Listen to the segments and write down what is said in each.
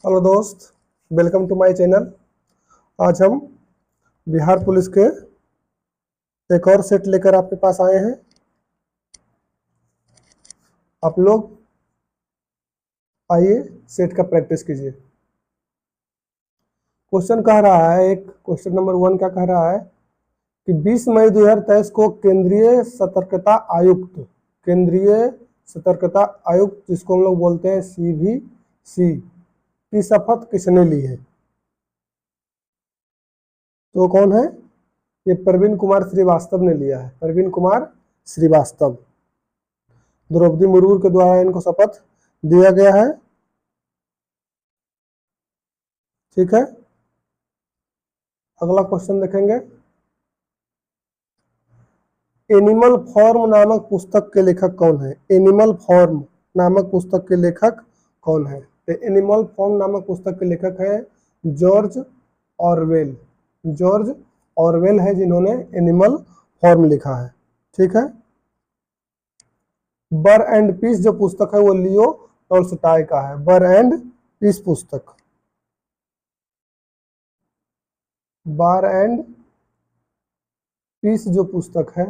Hello दोस्त, welcome to my channel. आज हम बिहार पुलिस के एक और सेट लेकर आपके पास आए हैं। आप लोग आइए सेट का प्रैक्टिस कीजिए। क्वेश्चन कह रहा है, एक क्वेश्चन नंबर 1 क्या कह रहा है कि 20 मई 2023 को केंद्रीय सतर्कता आयुक्त जिसको हम लोग बोलते हैं CVC की शपथ किसने ली है? तो कौन है? ये प्रवीण कुमार श्रीवास्तव ने लिया है। प्रवीण कुमार श्रीवास्तव, द्रौपदी मुर्मू के द्वारा इनको शपथ दिया गया है। ठीक है, अगला क्वेश्चन देखेंगे। एनिमल फॉर्म नामक पुस्तक के लेखक कौन है? एनिमल फॉर्म नामक पुस्तक के लेखक कौन है? तो एनिमल फॉर्म नामक पुस्तक के लेखक है जॉर्ज ऑरवेल। जॉर्ज ऑरवेल है जिन्होंने एनिमल फॉर्म लिखा है। ठीक है, बर एंड पीस जो पुस्तक है वो लियो टॉल्स्टॉय का है। बर एंड पीस पुस्तक, बार एंड पीस जो पुस्तक है,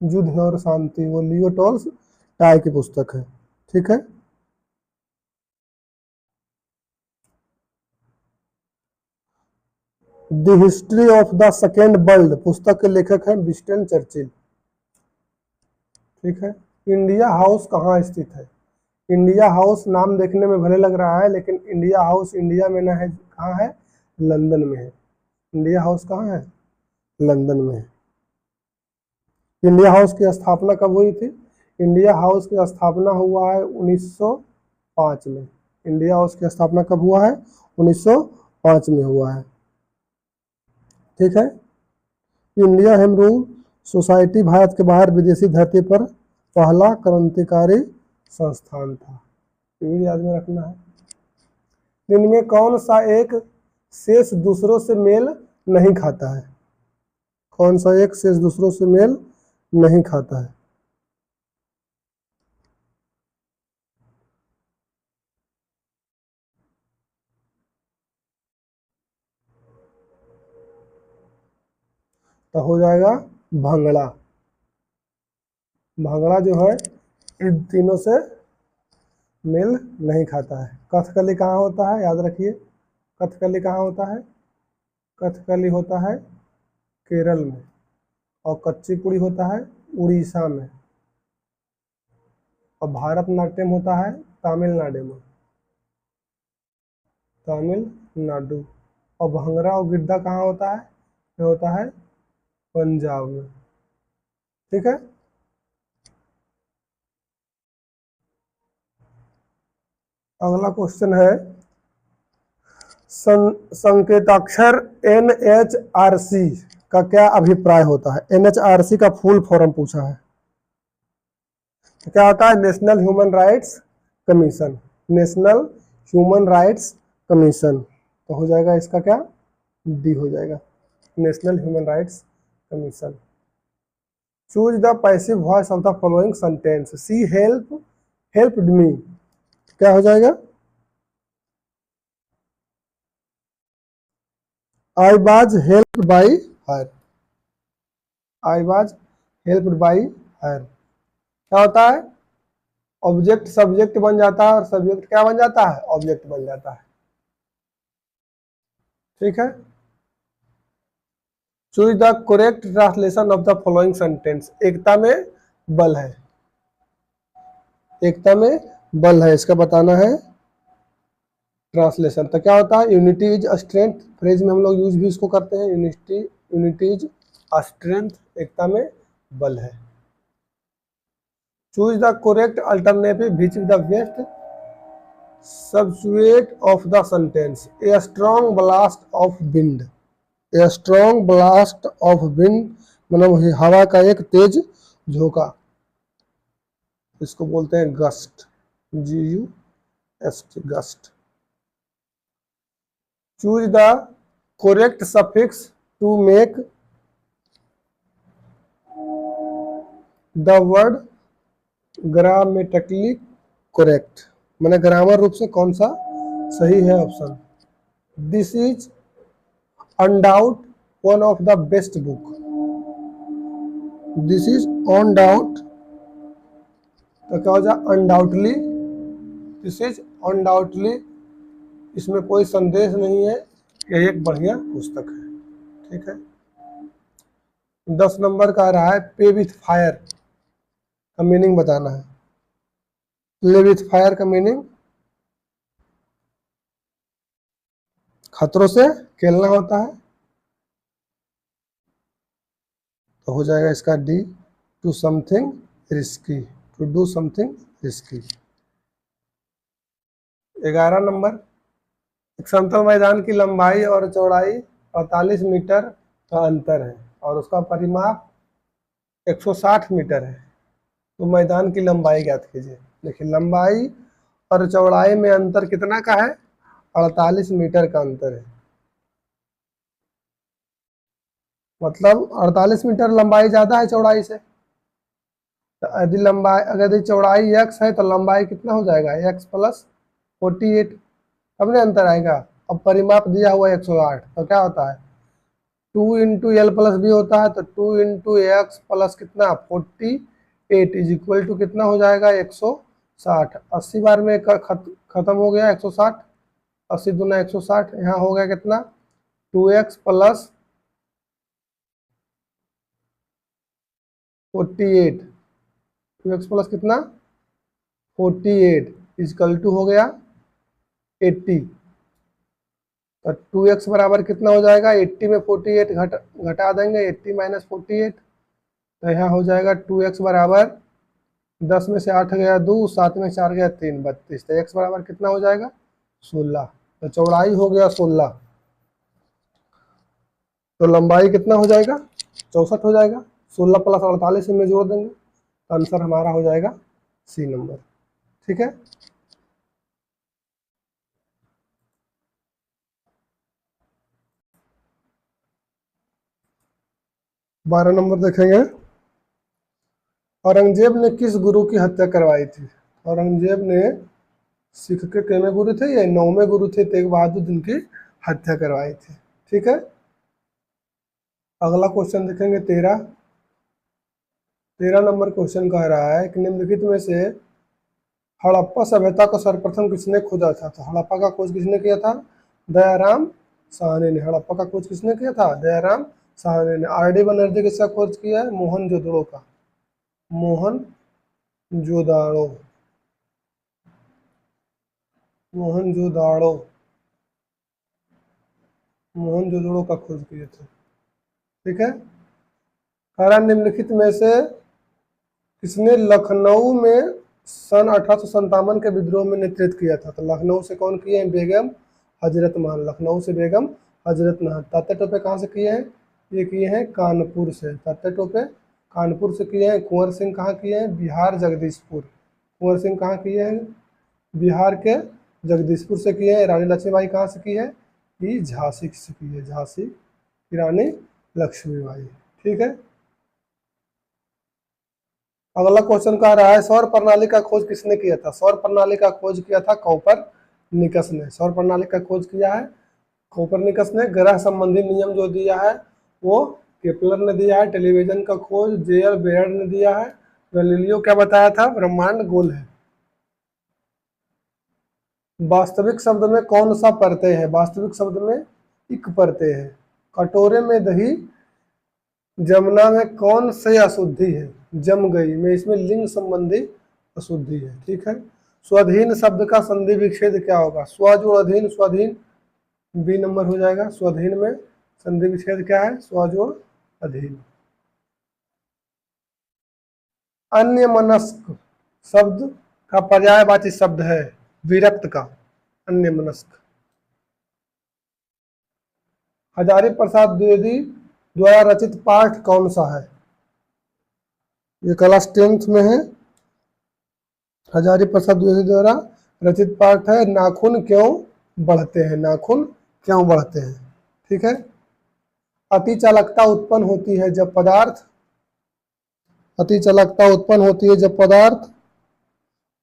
युद्ध और शांति, वो लियो टॉल्स्टॉय की पुस्तक है। ठीक है, the history of the second world पुस्तक के लेखक है विंस्टन चर्चिल। ठीक है, इंडिया हाउस कहाँ स्थित है? इंडिया हाउस नाम देखने में भले लग रहा है, लेकिन इंडिया हाउस इंडिया में ना है, कहाँ है? लंदन में है। इंडिया हाउस कहाँ है? लंदन में है। इंडिया हाउस की स्थापना कब हुई थी? इंडिया हाउस की स्थापना हुआ है 1905 में। इंडिया हाउस की स्थापना कब हुआ है? 1905 में हुआ है। ठीक है, India home rule society Bharat के बाहर विदेशी धरती पर पहला क्रांतिकारी संस्थान था। ये भी याद में रखना है। इनमें कौन सा एक शेष दूसरों से मेल नहीं खाता है? कौन सा एक शेष दूसरों से मेल नहीं खाता है? तो हो जाएगा भांगड़ा। भांगड़ा जो है इन तीनों से मेल नहीं खाता है। कथकली कहाँ होता है? याद रखिए, कथकली कहाँ होता है? कथकली होता है केरल में, और कुचिपुड़ी होता है उड़ीसा में, और भारतनाट्यम होता है तमिलनाडु में, तमिलनाडु। और भंगड़ा और गिद्दा कहाँ होता है? ये होता है पंजाब में। ठीक है, अगला क्वेश्चन है संकेताक्षर NHRC का क्या अभिप्राय होता है? NHRC का फुल फॉर्म पूछा है। क्या होता है? National human rights commission. National human rights commission. तो हो जाएगा इसका क्या? डी हो जाएगा, national human rights commission. Choose the passive voice of the following sentence. She helped me, क्या हो जाएगा? I was helped by her। I was helped by her। क्या होता है? ऑब्जेक्ट सब्जेक्ट बन जाता है, और सब्जेक्ट क्या बन जाता है? ऑब्जेक्ट बन जाता है। ठीक है, choose the correct translation of the following sentence. एकता में बल है, एकता में बल है, इसका बताना है ट्रांसलेशन। तो क्या होता है? यूनिटी इज स्ट्रेंथ फ्रेज में हम लोग यूज भी इसको करते हैं। यूनिटी इज स्ट्रेंथ, एकता में बल है। Choose the correct alternative which is the best substitute of the sentence. A strong blast of wind. A strong blast of wind मतलब हवा का एक तेज झोंका, इसको बोलते हैं gust. GUST, gust. Choose the correct suffix to make the word grammatically correct. मैंने ग्रामर रूप से कौन सा सही है option. This is undoubt one of the best book. This is on doubt, तो क्या हो जाए अनडाउटली। दिस इज अनडाउटली, इसमें कोई संदेश नहीं है, यह एक बढ़िया पुस्तक है। ठीक है, 10 नंबर का आ रहा है पे विथ फायर का मीनिंग बताना है। प्ले विथ फायर का मीनिंग खतरों से खेलना होता है, तो हो जाएगा इसका D, to something risky, to do something risky. 11 नंबर, एक समतल मैदान की लंबाई और चौड़ाई 45 मीटर का अंतर है और उसका परिमाप 160 मीटर है, तो मैदान की लंबाई ज्ञात कीजिए। देखिए लंबाई और चौड़ाई में अंतर कितना का है, 48 मीटर का अंतर है। मतलब 48 मीटर लंबाई ज्यादा है चौड़ाई से, तो यदि लंबाई, अगर यदि चौड़ाई x है तो लंबाई कितना हो जाएगा, x प्लस 48, तब ना अंतर आएगा। अब परिमाप दिया हुआ है 108, तो क्या होता है 2 इंटू एल प्लस बी होता है, तो 2 इंटू एक्स प्लस कितना 48 इज इक्वल टू कितना हो जाएगा 160। 80 बार में खत्म हो गया 160, 80 दूना 160, यहाँ हो गया कितना 2x प्लस 48, 2x प्लस कितना 48 इजकल टू हो गया 80, तो 2x बराबर कितना हो जाएगा 80 में 48 घटा देंगे, 80 माइनस 48, तो यहाँ हो जाएगा 2x बराबर 10 में से 8 गया 2, 7 में 4 गया 3, 32, तो x बराबर कितना हो जाएगा 16, तो चौड़ाई हो गया 16, तो लंबाई कितना हो जाएगा 64 हो जाएगा। 16 प्लस 48 में जोड़ देंगे, तो आंसर हमारा हो जाएगा सी नंबर। ठीक है, बारह नंबर देखेंगे। औरंगजेब ने किस गुरु की हत्या करवाई थी। औरंगजेब ने सिख के कितने गुरु थे, ये 9वें गुरु थे तेग बहादुर, जिनकी हत्या करवाई थी। ठीक है, अगला क्वेश्चन देखेंगे 13 नंबर क्वेश्चन कह रहा है कि निम्नलिखित में से हड़प्पा सभ्यता को सर्वप्रथम किसने खोजा था। तो हड़प्पा का खोज किसने किया था, दयाराम साहनी ने। हड़प्पा का खोज किसने किया था, दयाराम साहनी ने। आर डी बनर्जी किसका खोज किया है, मोहनजोदड़ो का, मोहनजोदाड़ो, मोहनजोदाड़ो, मोहनजोदड़ो का खोज किए थे। ठीक है, कारण निम्नलिखित में से किसने लखनऊ में सन 1857 के विद्रोह में नेतृत्व किया था। तो लखनऊ से कौन किए हैं, बेगम हजरत महल, लखनऊ से बेगम हजरत महल। तात्या टोपे कहाँ से किए हैं, ये किए हैं कानपुर से। तात्या टोपे कानपुर से किए हैं। कुंवर सिंह कहाँ किए हैं, बिहार जगदीशपुर। कुंवर सिंह कहाँ किए हैं, बिहार के जगदीशपुर से किए हैं। रानी लक्ष्मीबाई कहाँ से की है, ये झांसी से की है, झांसी की रानी लक्ष्मीबाई। ठीक है, अगला क्वेश्चन कह रहा है सौर प्रणाली का खोज किसने किया था। सौर प्रणाली का खोज किया था कोपरनिकस ने। सौर प्रणाली का खोज किया है कोपरनिकस ने। ग्रह संबंधी नियम जो दिया है वो केपलर ने दिया है। टेलीविजन का खोज जे.एल. बेयर्ड ने दिया है। गैलीलियो क्या बताया था, ब्रह्मांड गोल है। वास्तविक शब्द में कौन सा प्रत्यय है, वास्तविक शब्द में इक प्रत्यय है। कटोरे में दही जमुना में कौन सी अशुद्धि है, जम गई में, इसमें लिंग संबंधी अशुद्धि है। ठीक है, स्वाधीन शब्द का संधि विच्छेद क्या होगा, स्वजोड़ अधीन, स्वाधीन, बी नंबर हो जाएगा। स्वाधीन में संधि विच्छेद क्या है, स्वजोड़ अधीन। अन्य मनस्क शब्द का पर्यायवाची शब्द है विरक्त का, अन्य मनस्क। हजारी प्रसाद द्विवेदी द्वारा रचित पाठ कौन सा है, ये क्लास 10th में है। हजारी प्रसाद द्विवेदी द्वारा रचित पाठ है नाखून क्यों बढ़ते हैं, नाखून क्यों बढ़ते हैं। ठीक है, अति चालकता उत्पन्न होती है जब पदार्थ, अति चालकता उत्पन्न होती है जब पदार्थ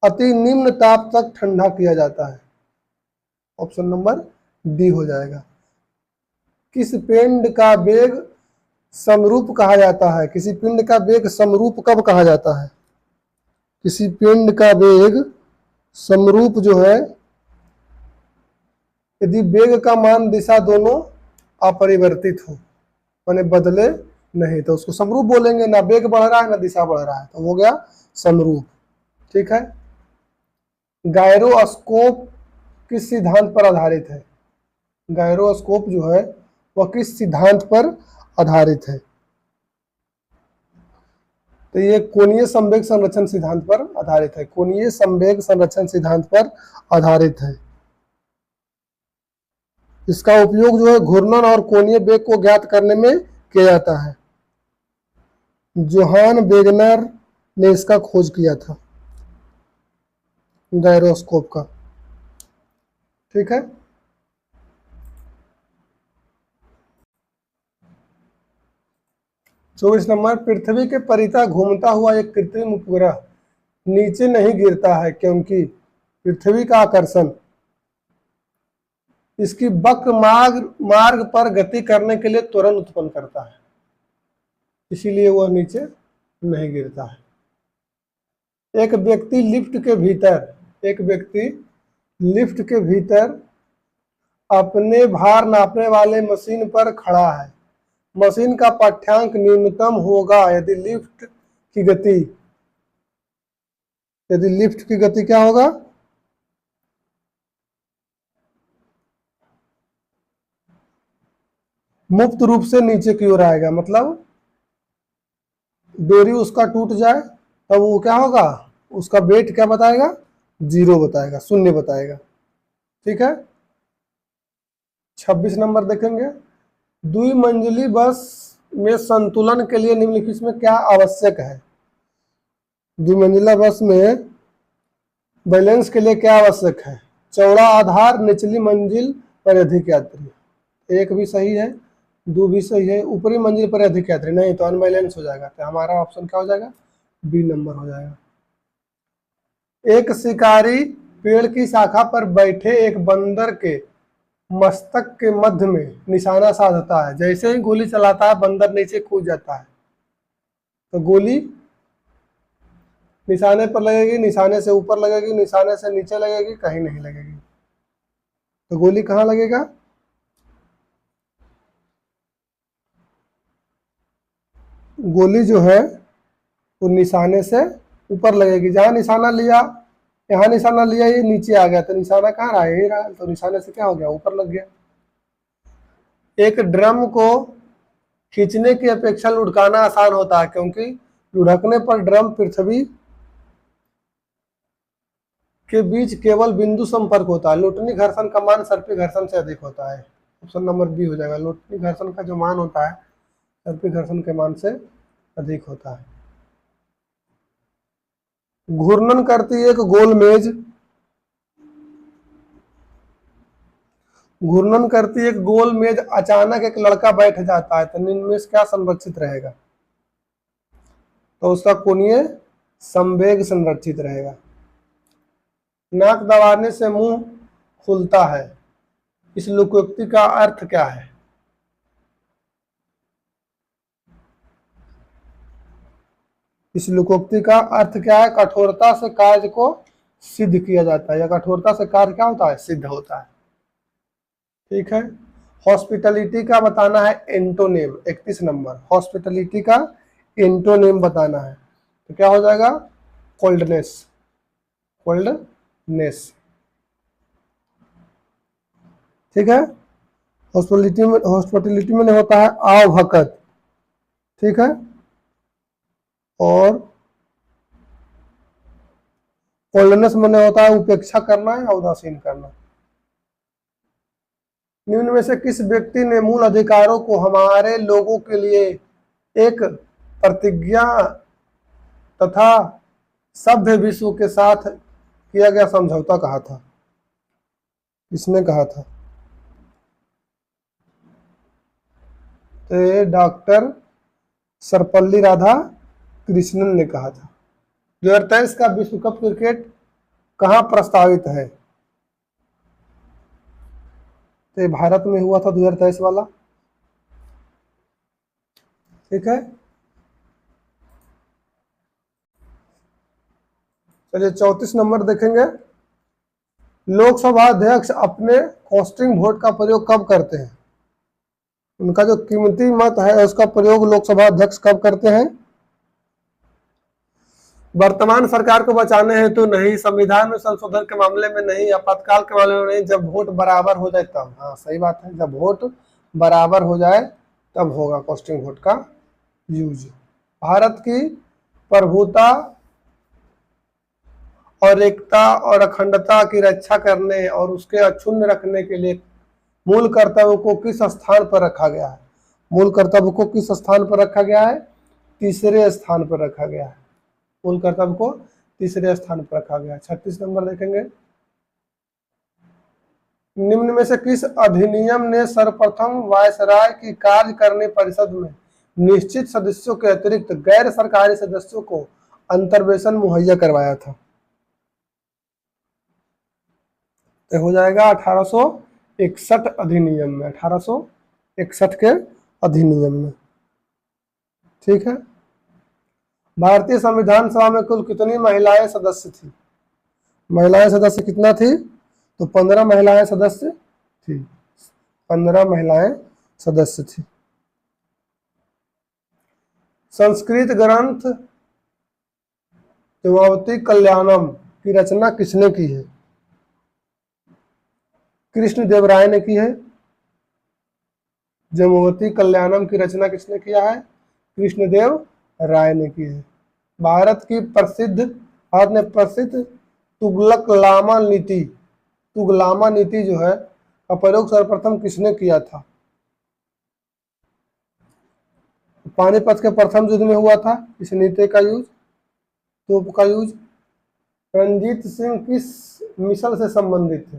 अति निम्न ताप तक ठंडा किया जाता है। ऑप्शन नंबर डी हो जाएगा। किस पिंड का वेग समरूप कहा जाता है? किसी पिंड का वेग समरूप कब कहा जाता है? किसी पिंड का वेग समरूप जो है, यदि वेग का मान दिशा दोनों अपरिवर्तित हो, माने बदले नहीं, तो उसको समरूप बोलेंगे। ना वेग बढ़ रहा है ना दिशा बढ़ रहा है, तो हो गया समरूप। ठीक है। गायरोस्कोप किस सिद्धांत पर आधारित है? गायरोस्कोप जो है वह किस सिद्धांत पर आधारित है? तो ये कोणीय संवेग संरक्षण सिद्धांत पर आधारित है। कोणीय संवेग संरक्षण सिद्धांत पर आधारित है। इसका उपयोग जो है घूर्णन और कोणीय वेग को ज्ञात करने में किया जाता है। जोहान वेगनर ने इसका खोज किया था, गायरोस्कोप का। ठीक है। चौबीस नंबर, पृथ्वी के परितः घूमता हुआ एक कृत्रिम उपग्रह नीचे नहीं गिरता है क्योंकि पृथ्वी का आकर्षण इसकी वक्र मार्ग पर गति करने के लिए त्वरण उत्पन्न करता है, इसीलिए वह नीचे नहीं गिरता है। एक व्यक्ति लिफ्ट के भीतर अपने भार नापने वाले मशीन पर खड़ा है। मशीन का पाठ्यांक न्यूनतम होगा यदि लिफ्ट की गति क्या होगा? मुक्त रूप से नीचे की ओर आएगा, मतलब डोरी उसका टूट जाए तब वो क्या होगा? उसका वेट क्या बताएगा? 0 बताएगा, 0 बताएगा। ठीक है। 26 नंबर देखेंगे, द्विमंजिली बस में संतुलन के लिए निम्नलिखित में क्या आवश्यक है? द्विमंजिला बस में बैलेंस के लिए क्या आवश्यक है? चौड़ा आधार, निचली मंजिल पर अधिक यात्री। एक भी सही है, 2 भी सही है। ऊपरी मंजिल पर अधिक यात्री नहीं तो अनबैलेंस हो जाएगा, तो हमारा ऑप्शन क्या हो जाएगा? बी नंबर हो जाएगा। एक शिकारी पेड़ की शाखा पर बैठे एक बंदर के मस्तक के मध्य में निशाना साधता है। जैसे ही गोली चलाता है बंदर नीचे कूद जाता है, तो गोली निशाने पर लगेगी, निशाने से ऊपर लगेगी, निशाने से नीचे लगेगी, कहीं नहीं लगेगी। तो गोली कहाँ लगेगा? गोली जो है वो निशाने से ऊपर लगेगी। जहां निशाना लिया, यहाँ निशाना लिया, ये नीचे आ गया, तो निशाना कहाँ रहा? यही रहा, तो निशाने से क्या हो गया? ऊपर लग गया। एक ड्रम को खींचने की अपेक्षा लुढ़काना आसान होता है क्योंकि लुढ़कने पर ड्रम पृथ्वी के बीच केवल बिंदु संपर्क होता है। लुटनी घर्षण का मान सर्पी घर्षण से अधिक होता है। ऑप्शन नंबर बी हो जाएगा। लुटनी घर्षण का जो मान होता है सर्पी घर्षण के मान से अधिक होता है। घूर्णन करती एक गोल मेज, घूर्णन करती एक गोल मेज अचानक एक लड़का बैठ जाता है, तो निम्न में क्या संरक्षित रहेगा? तो उसका कोणीय संवेग संरक्षित रहेगा। नाक दबाने से मुंह खुलता है, इस लोकोक्ति का अर्थ क्या है? इस लोकोक्ति का अर्थ क्या है? कठोरता से कार्य को सिद्ध किया जाता है, या कठोरता से कार्य क्या होता है? सिद्ध होता है। ठीक है। हॉस्पिटलिटी का बताना है एंटोनिम। 31 नंबर, हॉस्पिटलिटी का एंटोनिम बताना है, तो क्या हो जाएगा? कोल्डनेस। कोल्डनेस। ठीक है। हॉस्पिटलिटी में होता है आवभगत। ठीक है। और कोल्डनेस में होता है उपेक्षा करना या उदासीन करना। निम्न में से किस व्यक्ति ने मूल अधिकारों को हमारे लोगों के लिए एक प्रतिज्ञा तथा सभ्य विश्व के साथ किया गया समझौता कहा था? किसने कहा था? तो डॉक्टर सर्वपल्ली राधाकृष्णन ने कहा था। 2023 का विश्व कप क्रिकेट कहाँ प्रस्तावित है? तो ये भारत में हुआ था 2023 वाला। ठीक है, चलिए 34 नंबर देखेंगे। लोकसभा अध्यक्ष अपने कास्टिंग वोट का प्रयोग कब करते हैं? उनका जो कीमती मत है उसका प्रयोग लोकसभा अध्यक्ष कब करते हैं? वर्तमान सरकार को बचाने हेतु नहीं, संविधान में संशोधन के मामले में नहीं, आपातकाल के मामले में नहीं, जब वोट बराबर हो जाए तब। हाँ सही बात है, जब वोट बराबर हो जाए तब होगा कास्टिंग वोट का यूज। भारत की प्रभुता और एकता और अखंडता की रक्षा करने और उसके अक्षुण्ण रखने के लिए मूल कर्तव्य को किस स्थान पर रखा गया है? मूल कर्तव्य को किस स्थान पर रखा गया है? तीसरे स्थान पर रखा गया है। मूल कर्तव्य को तीसरे स्थान पर रखा गया है। 36 नंबर देखेंगे। निम्न में से किस अधिनियम ने सर्वप्रथम वायसराय की कार्यकारिणी परिषद में निश्चित सदस्यों के अतिरिक्त गैर सरकारी सदस्यों को अंतर्वेशन मुहैया करवाया था? तो हो जाएगा 1861 अधिनियम में, 1861 के अधिनियम में। ठीक है, भारतीय संविधान सभा में कुल कितनी महिलाएं सदस्य थी? महिलाएं सदस्य कितना थी? तो 15 महिलाएं सदस्य थी, 15 महिलाएं सदस्य थी। संस्कृत ग्रंथ जमावती कल्याणम की रचना किसने की है? कृष्ण देव राय ने की है। जमवती कल्याणम की रचना किसने किया है? कृष्णदेव राय ने की है। भारत में प्रसिद्ध तुगलकामा नीति जो है का प्रयोग सर्वप्रथम किसने किया था? पानीपत के प्रथम युद्ध में हुआ था इस नीति का यूज, तोप का यूज। रणजीत सिंह किस मिसल से संबंधित थे?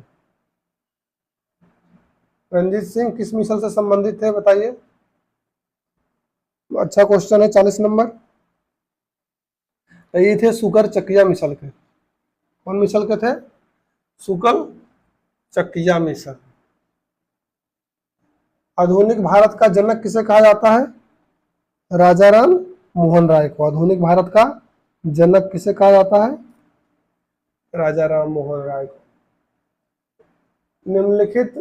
रणजीत सिंह किस मिसल से संबंधित थे बताइए? अच्छा क्वेश्चन है। 40 नंबर। ये थे सुकर चकिया मिसल के। कौन मिसल के थे? सुकर चकिया मिसल। आधुनिक भारत का जनक किसे कहा जाता है? राजा राम मोहन राय को आधुनिक भारत का जनक किसे कहा जाता है? राजा राम मोहन राय को। निम्नलिखित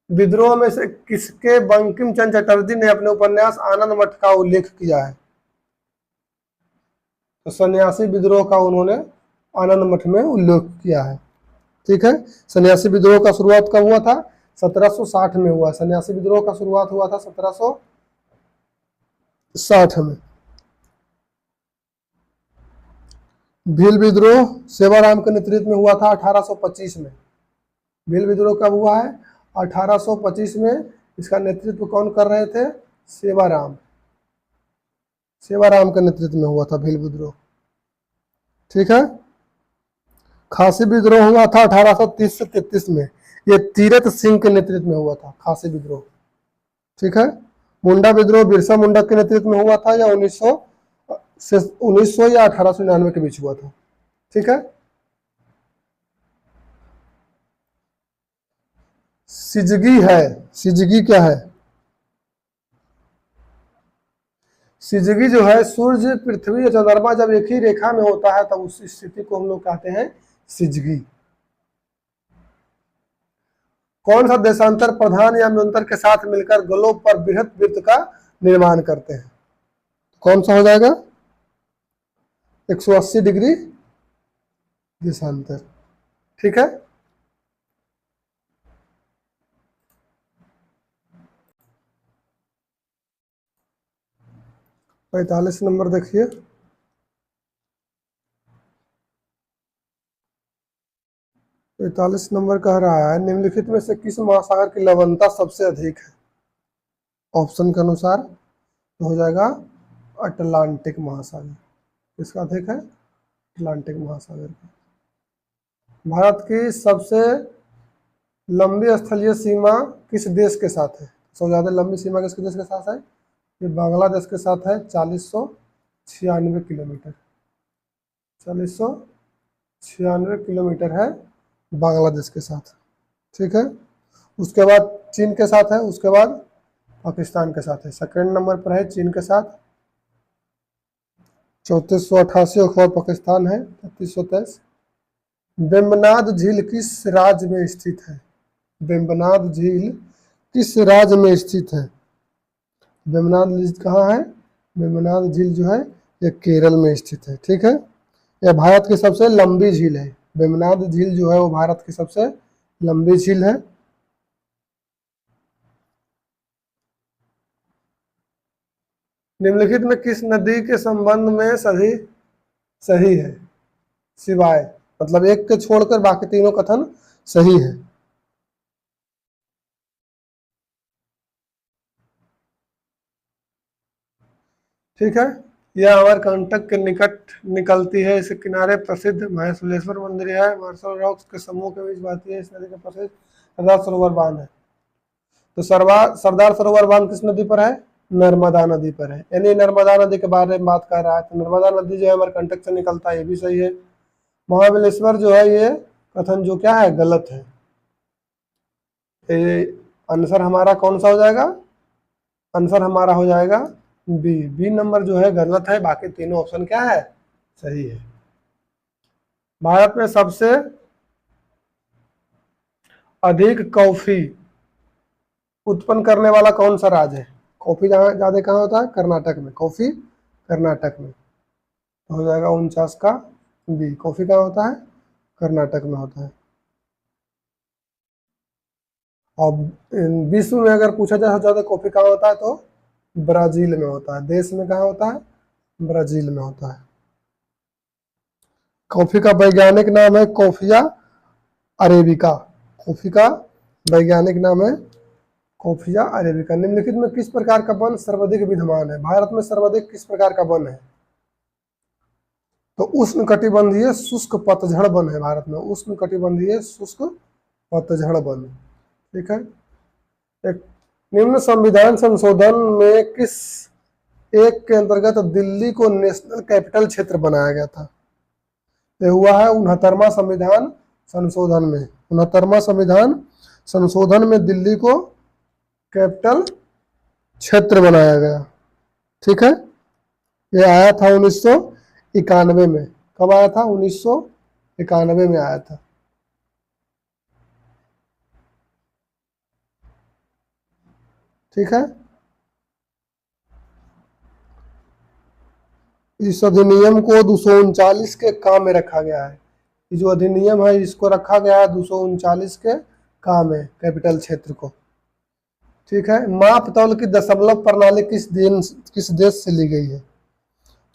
विद्रोह में से किसके बंकिम चंद्र चटर्जी ने अपने उपन्यास आनंद मठ का उल्लेख किया है? तो सन्यासी विद्रोह का उन्होंने आनंद मठ में उल्लेख किया है। ठीक है, सन्यासी विद्रोह का शुरुआत कब हुआ था? 1760 में हुआ। सन्यासी विद्रोह का शुरुआत हुआ था 1760 में। भील विद्रोह सेवाराम के नेतृत्व में हुआ था 1825 में। भील विद्रोह कब हुआ है? 1825 में। इसका नेतृत्व कौन कर रहे थे? सेवाराम के नेतृत्व में हुआ था भील विद्रोह। ठीक है, खासी विद्रोह हुआ था 1830 से 33 में। ये तीरथ सिंह के नेतृत्व में हुआ था खासी विद्रोह। ठीक है, मुंडा विद्रोह बिरसा मुंडा के नेतृत्व में हुआ था या 1900 या 1899 के बीच हुआ था। ठीक है, सिजगी है। सिजगी क्या है? सिजगी जो है सूर्य पृथ्वी और चंद्रमा जब एक ही रेखा में होता है तब उस स्थिति को हम लोग कहते हैं सिजगी। कौन सा देशांतर प्रधान या मेंतर के साथ मिलकर ग्लोब पर बृहत वृत्त का निर्माण करते हैं? कौन सा हो जाएगा? 180 डिग्री देशांतर। ठीक है, पैंतालीस नंबर देखिए। पैंतालीस नंबर कह रहा है निम्नलिखित में से किस महासागर की लवणता सबसे अधिक है? ऑप्शन के अनुसार तो हो जाएगा अटलांटिक महासागर। किसका अधिक है? अटलांटिक महासागर का। भारत की सबसे लंबी स्थलीय सीमा किस देश के साथ है? सबसे ज्यादा लंबी सीमा किस देश के साथ है? ये बांग्लादेश के साथ है, 4096 किलोमीटर। 4096 किलोमीटर है बांग्लादेश के साथ। ठीक है, उसके बाद चीन के साथ है, उसके बाद पाकिस्तान के साथ है। सेकंड नंबर पर है चीन के साथ 3488, और पाकिस्तान है 3323। वेम्बनाड झील किस राज्य में स्थित है? वेम्बनाड झील किस राज्य में स्थित है? वेम्बनाड झील कहाँ है? वेम्बनाड झील जो है ये केरल में स्थित है। ठीक है, यह भारत की सबसे लंबी झील है। वेम्बनाड झील जो है वो भारत की सबसे लंबी झील है। निम्नलिखित में किस नदी के संबंध में सही सही है? सिवाय, मतलब एक के छोड़कर बाकी तीनों कथन सही है। ठीक है, यह अमरकंटक के निकट निकलती है। इसके किनारे प्रसिद्ध महेश्वरेश्वर मंदिर है। मार्शल रॉक्स के समूह के बीच बहती है। इस नदी का प्रसिद्ध सरदार सरोवर बांध है। तो सरदार सरोवर बांध किस नदी पर है? नर्मदा नदी पर है। यानी नर्मदा नदी के बारे में बात कर रहा है, तो नर्मदा नदी जो है अमरकंटक से निकलता है, ये भी सही है। महाबलेश्वर जो है ये कथन जो क्या है, गलत है। ये आंसर हमारा कौन सा हो जाएगा? आंसर हमारा हो जाएगा बी। बी नंबर जो है गलत है, बाकी तीनों ऑप्शन क्या है, सही है। भारत में सबसे अधिक कॉफी उत्पन्न करने वाला कौन सा राज्य है? कॉफी ज्यादा कहाँ होता है? कर्नाटक में। कॉफी कर्नाटक में, तो हो जाएगा 49 का बी। कॉफी कहाँ होता है? कर्नाटक में होता है। और विश्व में अगर पूछा जाए ज्यादा कॉफी कहाँ होता है, तो ब्राजील में होता है। देश में कहाँ होता है? ब्राजील में होता है। कॉफी का वैज्ञानिक नाम है कॉफिया अरेबिका। कॉफी का वैज्ञानिक नाम है कॉफिया अरेबिका। निम्नलिखित में किस प्रकार का वन सर्वाधिक विद्यमान है? भारत में सर्वाधिक किस प्रकार का वन है? तो उष्णकटिबंधीय शुष्क पतझड़ वन है भारत में। उष्णकटिबंधीय शुष्क पतझड़ वन। ठीक है, एक निम्न संविधान संशोधन में किस एक के अंतर्गत दिल्ली को नेशनल कैपिटल क्षेत्र बनाया गया था? ये हुआ है 69वां संविधान संशोधन में। 69वां संविधान संशोधन में दिल्ली को कैपिटल क्षेत्र बनाया गया। ठीक है, ये आया था 1991 में। कब आया था? 1991 में आया था। ठीक है, इस अधिनियम को 239 के काम में रखा गया है। ये जो अधिनियम है इसको रखा गया है 239 के काम में, कैपिटल क्षेत्र को। ठीक है, माप तौल की दशमलव प्रणाली किस देश से ली गई है?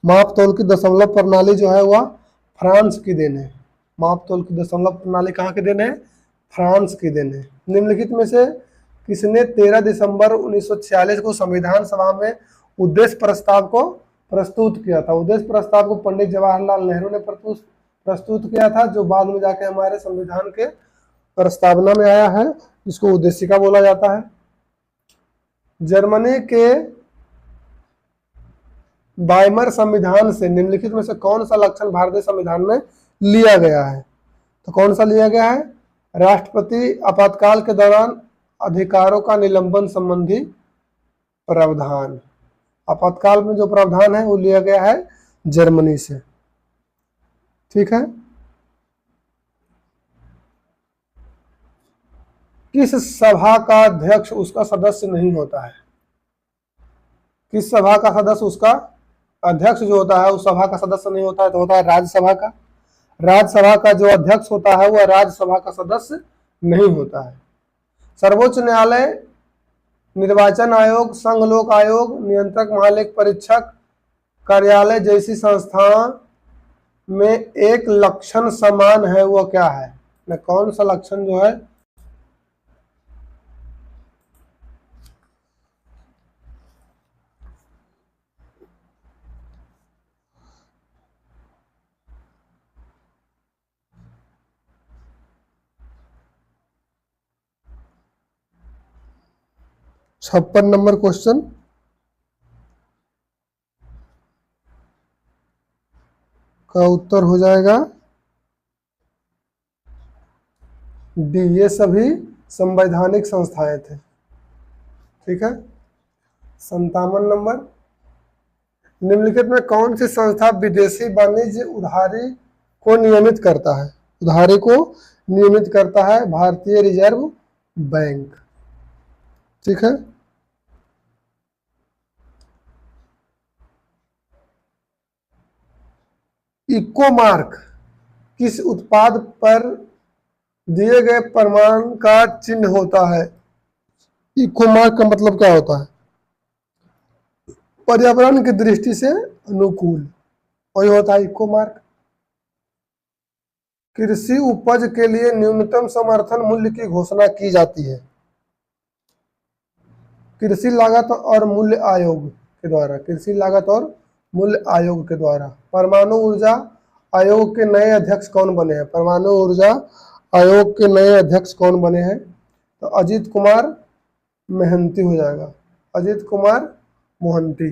माप तौल की दशमलव प्रणाली जो है वह फ्रांस की देन है। माप तौल की दशमलव प्रणाली कहाँ की देन है? फ्रांस की देन है। निम्नलिखित में से किसने 13 दिसंबर 1946 को संविधान सभा में उद्देश्य प्रस्ताव को प्रस्तुत किया था? उद्देश्य प्रस्ताव को पंडित जवाहरलाल नेहरू ने प्रस्तुत किया था, जो बाद में जाके हमारे संविधान के प्रस्तावना में आया है, जिसको उद्देशिका बोला जाता है। जर्मनी के वाइमर संविधान से निम्नलिखित में से कौन सा लक्षण भारतीय संविधान में लिया गया है? तो कौन सा लिया गया है? राष्ट्रपति आपातकाल के दौरान अधिकारों का निलंबन संबंधी प्रावधान। आपातकाल में जो प्रावधान है वो लिया गया है जर्मनी से। ठीक है, किस सभा का अध्यक्ष उसका सदस्य नहीं होता है? किस सभा का सदस्य उसका अध्यक्ष जो होता है उस सभा का सदस्य नहीं होता है? तो होता है राज्यसभा का। राज्यसभा का जो अध्यक्ष होता है वह राज्यसभा का सदस्य नहीं होता है। सर्वोच्च न्यायालय, निर्वाचन आयोग, संघ लोक आयोग, नियंत्रक महालेख परीक्षक कार्यालय जैसी संस्थाओं में एक लक्षण समान है, वो क्या है? न कौन सा लक्षण जो है छप्पन नंबर क्वेश्चन का उत्तर हो जाएगा डी, ये सभी संवैधानिक संस्थाएं थे। ठीक है। 57 नंबर, निम्नलिखित में कौन सी संस्था विदेशी वाणिज्य उधारी को नियमित करता है? उधारी को नियमित करता है भारतीय रिजर्व बैंक। ठीक है। इको मार्क किस उत्पाद पर दिए गए प्रमाण का चिन्ह होता है? इको मार्क का मतलब क्या होता है? पर्यावरण की दृष्टि से अनुकूल, वही होता है इको मार्क। कृषि उपज के लिए न्यूनतम समर्थन मूल्य की घोषणा की जाती है? कृषि लागत और मूल्य आयोग के द्वारा। कृषि लागत और मूल्य आयोग के द्वारा। परमाणु ऊर्जा आयोग के नए अध्यक्ष कौन बने हैं? परमाणु ऊर्जा आयोग के नए अध्यक्ष कौन बने हैं? तो अजीत कुमार महंती हो जाएगा, अजीत कुमार मोहंती।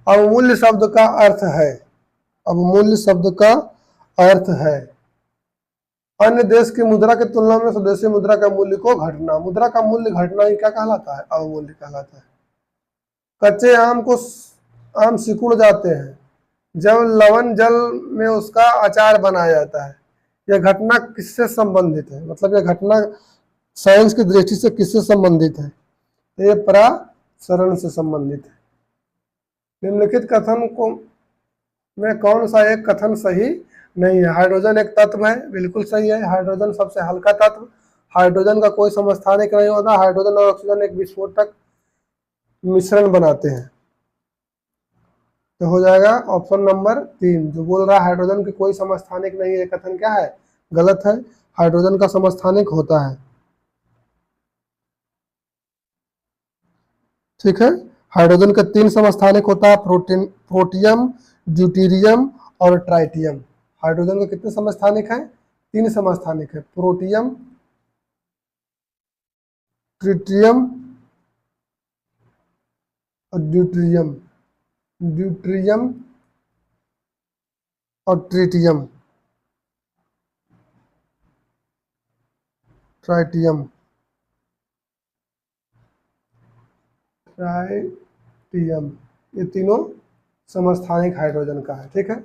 अवमूल्य शब्द का अर्थ है, अवमूल्य शब्द का अर्थ है अन्य देश की मुद्रा की तुलना में स्वदेशी मुद्रा का मूल्य को घटना। मुद्रा का मूल्य घटना ही क्या कहलाता है? अवमूल्य कहलाता है। कच्चे आम को आम सिकुड़ जाते हैं जब लवण जल में उसका अचार बनाया जाता है। यह घटना किससे संबंधित है? मतलब यह घटना साइंस की दृष्टि से किससे संबंधित है? ये प्रसरण से संबंधित है। निम्नलिखित कथन को में कौन सा एक कथन सही नहीं है? हाइड्रोजन एक तत्व है, बिल्कुल सही है। हाइड्रोजन सबसे हल्का तत्व, हाइड्रोजन का कोई समस्थानिक नहीं होता। हाइड्रोजन और ऑक्सीजन एक विस्फोटक मिश्रण बनाते हैं। तो हो जाएगा ऑप्शन नंबर 3, जो बोल रहा है हाइड्रोजन की कोई समस्थानिक नहीं है, कथन क्या है? गलत है। हाइड्रोजन का समस्थानिक होता है। ठीक है। हाइड्रोजन का 3 समस्थानिक होता है, प्रोटियम, ड्यूटेरियम और ट्राइटियम। हाइड्रोजन के कितने समस्थानिक हैं? 3 समस्थानिक है, प्रोटियम, ट्रिटियम और ड्यूटेरियम। ड्यूटेरियम और ट्रिटियम, ट्राइटियम, ट्राइटियम, ये तीनों समस्थानिक हाइड्रोजन का है। ठीक है।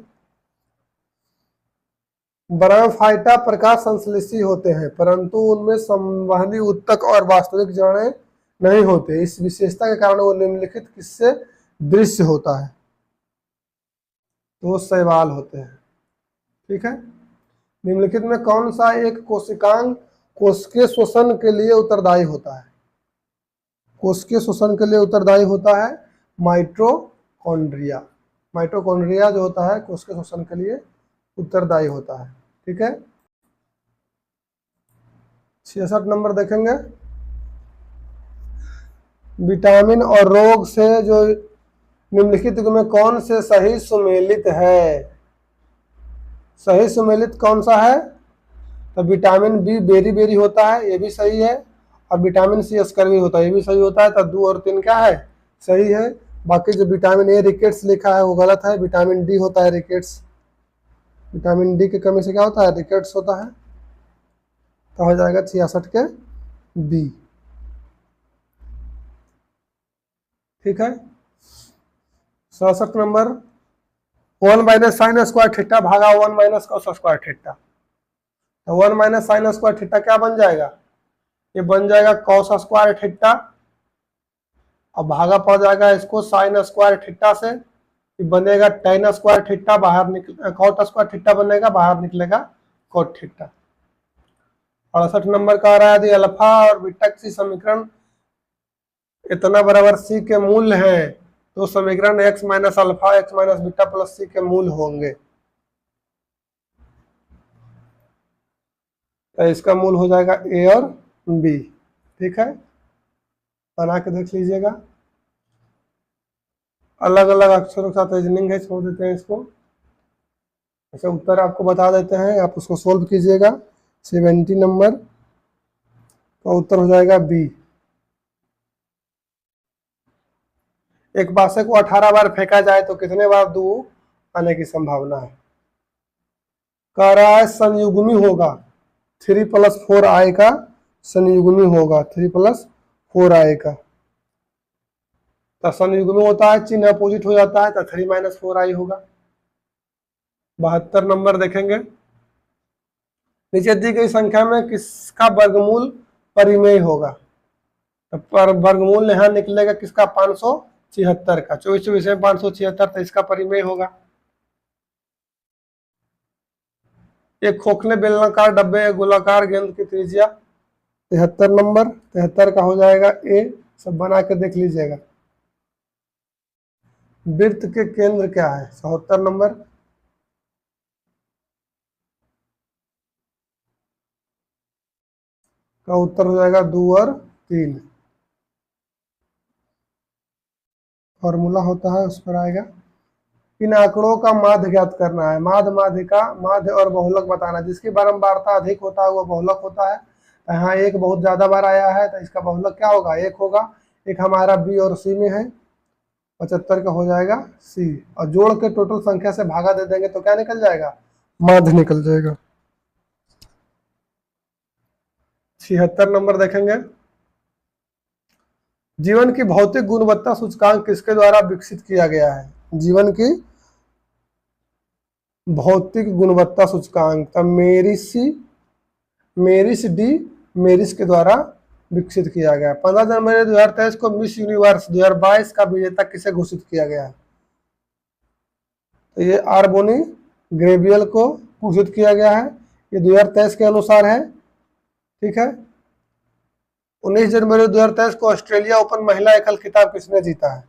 ब्रायोफाइटा प्रकाश संश्लेषी होते हैं परंतु उनमें संवहनी उत्तक और वास्तविक जड़ें नहीं होते। इस विशेषता के कारण वो निम्नलिखित किससे दृश्य होता है? तो शैवाल होते हैं। ठीक है। निम्नलिखित में कौन सा एक कोशिकांग कोशिकीय श्वसन के लिए उत्तरदायी होता है? कोशिकीय श्वसन के लिए उत्तरदायी होता है माइटोकॉन्ड्रिया। माइटोकॉन्ड्रिया जो होता है कोशिकीय श्वसन के लिए उत्तरदायी होता है। ठीक है। 66 नंबर देखेंगे, विटामिन और रोग से जो निम्नलिखित में कौन से सही सुमेलित है? सही सुमेलित कौन सा है? तो विटामिन बी बेरी बेरी होता है, ये भी सही है। और विटामिन सी स्कर्वी होता है, ये भी सही होता है। तो 2 और 3 क्या है? सही है। बाकी जो विटामिन ए रिकेट्स लिखा है वो गलत है। विटामिन डी होता है रिकेट्स। विटामिन डी की कमी से क्या होता है? रिकेट्स होता है। तो हो जाएगा 66 के बी। ठीक है। 67 number, 1 minus sine square theta भागा 1 माइनस कॉस स्क्वायर थीटा। तो 1 माइनस साइन स्क्वायर थीटा क्या बन जाएगा? ये बन जाएगा कॉस स्क्वायर थीटा और भागा पड़ जाएगा इसको साइन स्क्वायर थीटा से। ये बनेगा टेन स्क्वायर थीटा, बाहर निकल कॉट स्क्वायर थीटा बनेगा, बाहर निकलेगा कॉट थीटा। 68 नंबर का आ रहा है यदि अल्फा और बीटा किसी समीकरण इतना बराबर सी के मूल है तो समीकरण x minus alpha x minus beta plus c के मूल होंगे। तो इसका मूल हो जाएगा a और b। ठीक है। बना के देख लीजिएगा। अलग अलग अक्षरों के साथ रीजनिंग है, छोड़ देते हैं इसको। अच्छा, उत्तर आपको बता देते हैं, आप उसको सोल्व कीजिएगा। 70 नंबर का उत्तर हो जाएगा बी। एक बासे को 18 बार फेंका जाए तो कितने बार 2 आने की संभावना है? कह रहा है संयुग्मी होगा, 3+4i का संयुग्मी होगा, 3+4i का। तो संयुग्मी होता है, चिन्ह अपोजिट हो जाता है, तो 3 - 4i होगा। 72 नंबर देखेंगे, नीचे दी गई संख्या में किसका वर्गमूल परिमेय होगा। तो पर वर्गमूल यहाँ निकलेगा किसका, 576 का। 24 में 576, तो इसका परिमेय होगा। एक खोखले बेलनाकार डब्बे एक गोलाकार गेंद की त्रिज्या 73 नंबर, 73 का हो जाएगा ए। सब बना के देख लीजिएगा। वृत्त के केंद्र क्या है, 74 नंबर। का उत्तर हो जाएगा 2 और 3। फॉर्मूला होता है उस पर आएगा। इन आंकड़ों का माध्य ज्ञात करना है। माध्य, माध्यिका, माध्य और बहुलक बताना। जिसकी बारंबारता अधिक होता है वो बहुलक होता है। यहाँ एक बहुत ज्यादा बार आया है तो इसका बहुलक क्या होगा, एक होगा। एक हमारा बी और सी में है, 75 का हो जाएगा सी। और जोड़ के टोटल संख्या से भागा दे देंगे तो क्या निकल जाएगा, माध्य निकल जाएगा। 76 नंबर देखेंगे, जीवन की भौतिक गुणवत्ता सूचकांक किसके द्वारा विकसित किया गया है। जीवन की भौतिक गुणवत्ता सूचकांक, तब मेरिस डी मेरिस के द्वारा विकसित किया गया। 15 जनवरी 2023 को मिस यूनिवर्स 2022 का विजेता किसे घोषित किया गया है। तो ये आर्बोनी ग्रेबियल को घोषित किया गया है। ये 2023 के अनुसार है, ठीक है। 19 जनवरी 2023 को ऑस्ट्रेलिया ओपन महिला एकल खिताब किसने जीता है।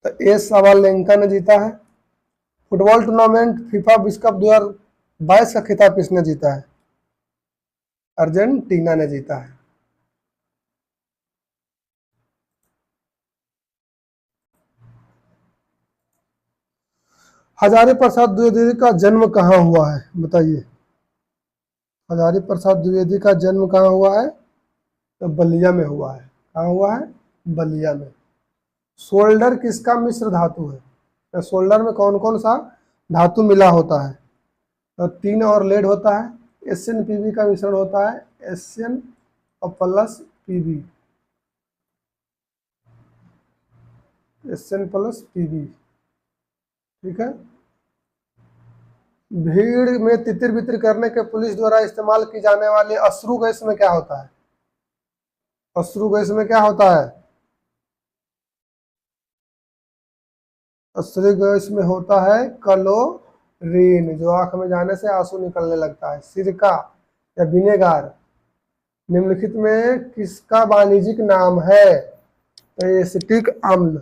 तो एस साबालेंका ने जीता है। फुटबॉल टूर्नामेंट फीफा विश्व कप 2022 का खिताब किसने जीता है, अर्जेंटीना ने जीता है। हजारी प्रसाद द्विवेदी का जन्म कहाँ हुआ है, बताइए। हजारी प्रसाद द्विवेदी का जन्म कहाँ हुआ है, तो बलिया में हुआ है। कहाँ हुआ है, बलिया में। सोल्डर किसका मिश्र धातु है, तो सोल्डर में कौन कौन सा धातु मिला होता है, तो टीन और लेड होता है। एसएन पीबी का मिश्रण होता है, एसएन और plus PB, SN plus PB, ठीक है। भीड़ में तितिर बितिर करने के पुलिस द्वारा इस्तेमाल की जाने वाली अश्रु गैस में क्या होता है, अश्रु गैस में क्या होता है, अश्रु गैस में होता है क्लोरीन, जो आंख में जाने से आंसू निकलने लगता है। सिरका या विनेगार निम्नलिखित में किसका वाणिज्यिक नाम है, तो एसिटिक अम्ल।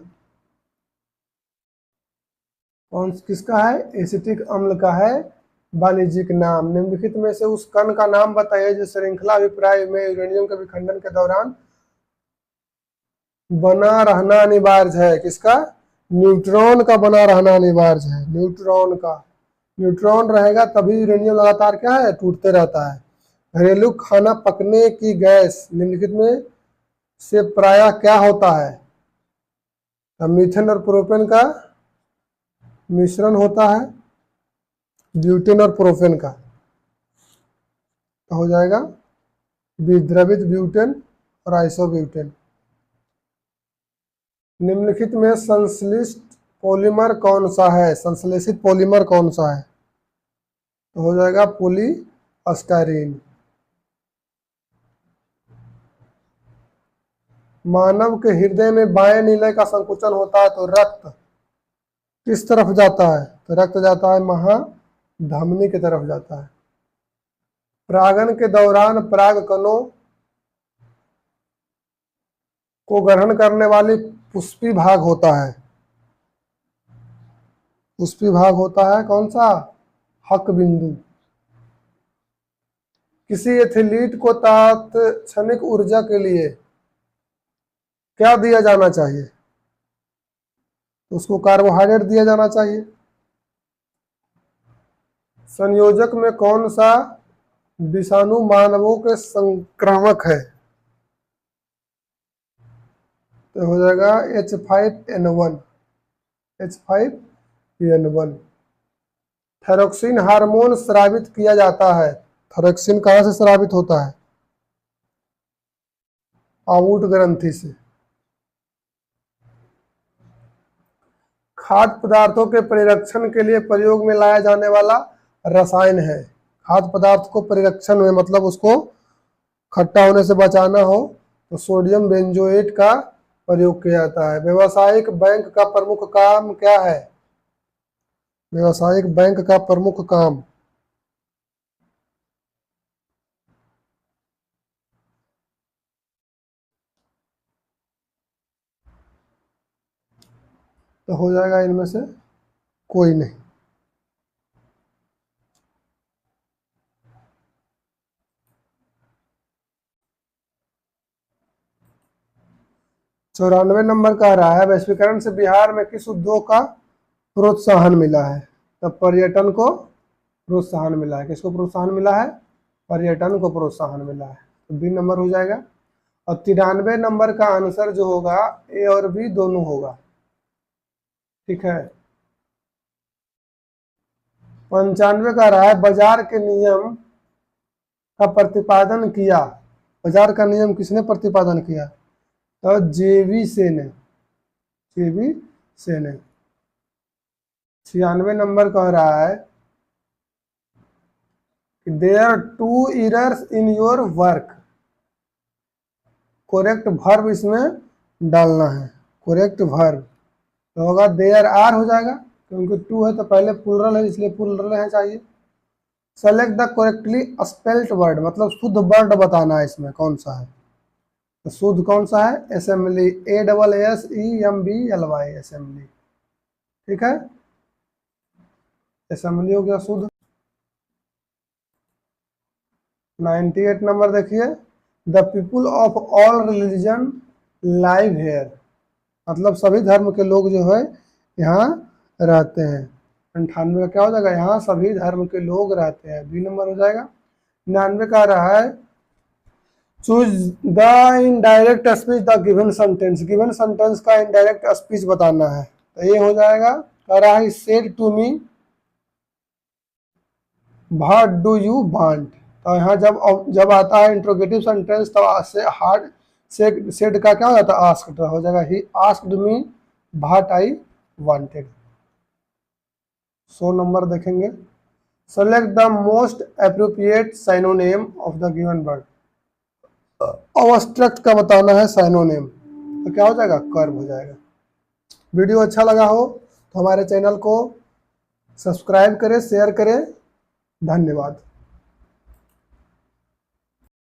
कौन किसका है, एसिटिक अम्ल का है वाणिज्यिक नाम। निम्नलिखित में से उस कण का नाम बताइए जो श्रृंखला अभिप्राय में यूरेनियम के विखंडन के दौरान बना रहना अनिवार्य है। किसका, न्यूट्रॉन का बना रहना अनिवार्य है, न्यूट्रॉन का। न्यूट्रॉन रहेगा तभी यूरेनियम लगातार क्या है, टूटते रहता है। घरेलू खाना पकने की गैस निम्नलिखित में से प्रायः क्या होता है, मीथेन और प्रोपेन का मिश्रण होता है, ब्यूटेन और प्रोपेन का। तो हो जाएगा विद्रवित ब्यूटेन और आइसोब्यूटेन। निम्नलिखित में संश्लिष्ट पॉलीमर कौन सा है, संश्लेषित पॉलीमर कौन सा है, तो हो जाएगा पॉलीस्टाइरीन। मानव के हृदय में बाएं नीले का संकुचन होता है तो रक्त किस तरफ जाता है, तो रक्त जाता है महाधमनी की तरफ जाता है। परागन के दौरान पराग कणों को ग्रहण करने वाली पुष्पी भाग होता है, पुष्पी भाग होता है कौन सा, हक बिंदु। किसी एथलीट को तात्क्षणिक ऊर्जा के लिए क्या दिया जाना चाहिए, तो उसको कार्बोहाइड्रेट दिया जाना चाहिए। संयोजक में कौन सा विषाणु मानवों के संक्रामक है, तो हो जाएगा H5N1, H5N1। थायरोक्सिन हार्मोन स्रावित किया जाता है। थायरोक्सिन कहाँ से स्रावित होता है? आउट ग्रंथि से। खाद्य पदार्थों के परिरक्षण के लिए प्रयोग में लाया जाने वाला रसायन है। खाद्य पदार्थ को परिरक्षण में मतलब उसको खट्टा होने से बचाना हो तो सोडियम बेंजोएट का प्रयोग किया जाता है। व्यावसायिक बैंक का प्रमुख काम क्या है? व्यावसायिक बैंक का प्रमुख काम तो हो जाएगा इनमें से कोई नहीं। चौरानवे नंबर का रहा है, वैश्वीकरण से बिहार में किस उद्योग का प्रोत्साहन मिला है? तब पर्यटन को प्रोत्साहन मिला है। किसको प्रोत्साहन मिला है? पर्यटन को प्रोत्साहन मिला है, तो बी नंबर हो जाएगा। और 93 नंबर का आंसर जो होगा ए और बी दोनों होगा, ठीक है। 95 का रहा है, बाजार के नियम का प्रतिपादन किया। बाजार का नियम किसने प्रतिपादन किया? तो जेवी सेन ने। जेवी सेन ने। 96 नंबर कह रहा है कि there two errors in your work. Correct verb इसमें डालना है, करेक्ट वर्ब तो होगा देयर आर हो जाएगा, क्योंकि टू है तो पहले प्लूरल है इसलिए प्लूरल है चाहिए। Select the correctly spelled word, मतलब शुद्ध वर्ड बताना है इसमें कौन सा है। तो शुद्ध कौन सा है? असेंबली, ASSEMBLY, असेंबली, ठीक है। असेंबली हो गया शुद्ध। 98 नंबर देखिए, the people of all religion live here, मतलब सभी धर्म के लोग जो है यहाँ रहते हैं। 98 का क्या हो जाएगा? यहाँ सभी धर्म के लोग रहते हैं, बी नंबर हो जाएगा। 99 का रहा है, choose the indirect speech the given sentence. Given sentence का इनडायरेक्ट स्पीच बताना है, तो ये हो जाएगा। कह रहा है said to me what do you want. तो यहाँ जब आता है इंट्रोगेटिव सेंटेंस तो हार्ड सेड का क्या हो जाता है? आस्क्ड हो जाएगा, he asked me what I wanted. 100 number देखेंगे, select the most appropriate synonym of the given word. Abstract का बताना है साइनोनिम, तो क्या हो जाएगा? कर्व हो जाएगा। वीडियो अच्छा लगा हो तो हमारे चैनल को सब्सक्राइब करें, शेयर करें। धन्यवाद।